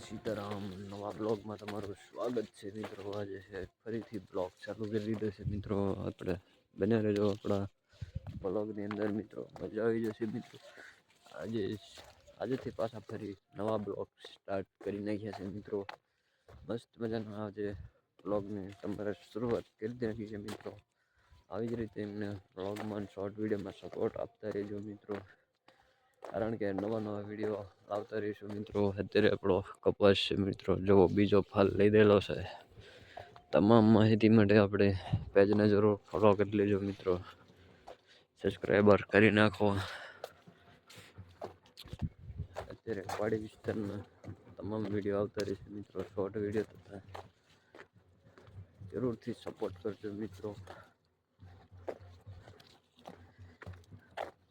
સીતારામ નવા બ્લોગમાં તમારું સ્વાગત છે મિત્રો. આજે છે ફરીથી બ્લોગ ચાલુ કરી દીધો છે મિત્રો. આપણે બન્યા રહેજો આપણા બ્લોગની અંદર મિત્રો, મજા આવી જશે મિત્રો. આજેથી પાછા ફરી નવા બ્લોગ સ્ટાર્ટ કરી નાખ્યા છે મિત્રો. મસ્ત મજાના આજે બ્લોગની તમારે શરૂઆત કરી નાખી છે મિત્રો. આવી જ રીતે એમને બ્લોગમાં શોર્ટ વિડીયોમાં સપોર્ટ આપતા રહેજો મિત્રો, કારણ કે નવા વિડીયો આવતા રહીશું મિત્રો. અત્યારે આપણો કપાસ છે મિત્રો, જો બીજો ફાલ લઈ દેલો છે. તમામ માહિતી માટે આપણે પેજને જરૂર ફોલો કરી લેજો મિત્રો, સબસ્ક્રાઈબર કરી નાખો. અત્યારે વાડી વિસ્તારના તમામ વિડીયો આવતા રહેશે મિત્રો, શોર્ટ વિડીયો તથા જરૂરથી સપોર્ટ કરજો મિત્રો.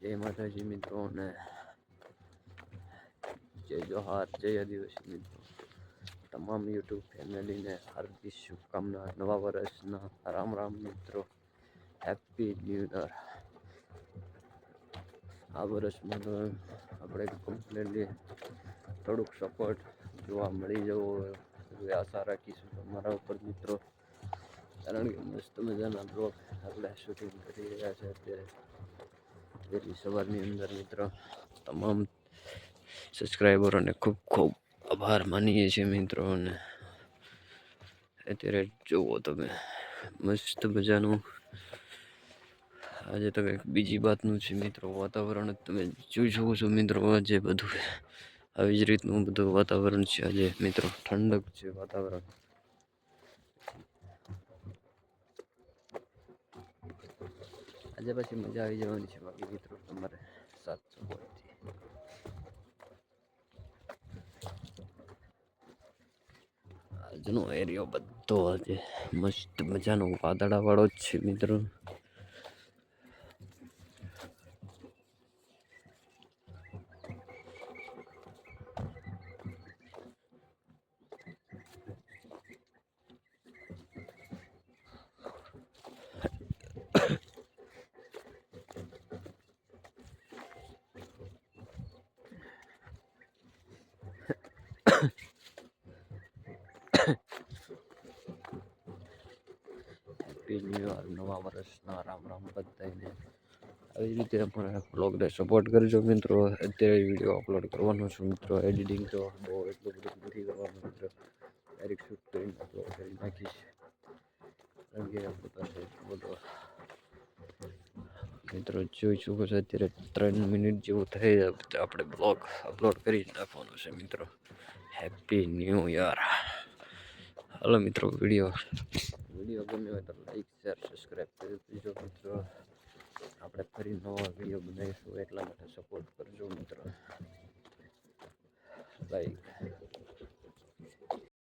જય માતાજી મિત્રો અને જય જોહાર, જય આદિવાસી મિત્રો. તમામ યુટ્યુબ ફેમિલીને હાર્દિક શુભકામના, નવા વર્ષના રામ રામ મિત્રો. Happy new year. આ વર્ષમાં તો આપણે કમ્પ્લીટલી થોડુંક સપોર્ટ જોવા મળી જવો એવી આશા રાખીશું તમારા ઉપર મિત્રો, કારણ કે મસ્ત મજાના બ્લોગ આપણે શૂટિંગ કરી રહ્યા છે અત્યારે વહેલી સવારની અંદર મિત્રો. તમામ સબસ્ક્રાઈબરોને ખૂબ ખૂબ આભાર માનીએ છીએ મિત્રો. અને અત્યારે જુઓ તમે મસ્ત મજાનું આજે તો કંઈક બીજી વાતનું છે મિત્રો. વાતાવરણ તમે જોઈ શકો છો મિત્રો. આજે બધું આવી જ રીતનું બધું વાતાવરણ છે આજે મિત્રો. ઠંડક છે વાતાવરણ. આજે પછી મજા આવી જવાની છે બાકી મિત્રો તમારે સાથ સપોર્ટથી. આજનો એરિયો બધો આજે મસ્ત મજાનો વાદળાવાળો જ છે મિત્રો. હેપી ન્યૂ યર, નવા વર્ષના રામ રામ બધાને. આવી જ રીતે અમારા બ્લોગને સપોર્ટ કરજો મિત્રો. અત્યારે વિડીયો અપલોડ કરવાનો છું મિત્રો. એડિટિંગ તો બહુ એટલું બધું નથી કરવાનું મિત્રો, ડાયરેક્ટ શૂટ કરીને અપલોડ કરી નાખીશ, કારણ કે આપણી પાસે બધો મિત્રો જોઈ શકો છો. અત્યારે 3 મિનિટ જેવું થઈ જાય આપણે બ્લોગ અપલોડ કરી નાખવાનો છે મિત્રો. Happy new year. હાલો મિત્રો, વિડીયો ગમ્યો હોય તો લાઈક શેર સબસ્ક્રાઈબ કરી દેજો મિત્રો. આપણે ફરી નવા વિડીયો બનાવીશું એટલા માટે સપોર્ટ કરજો મિત્રો. લાઈક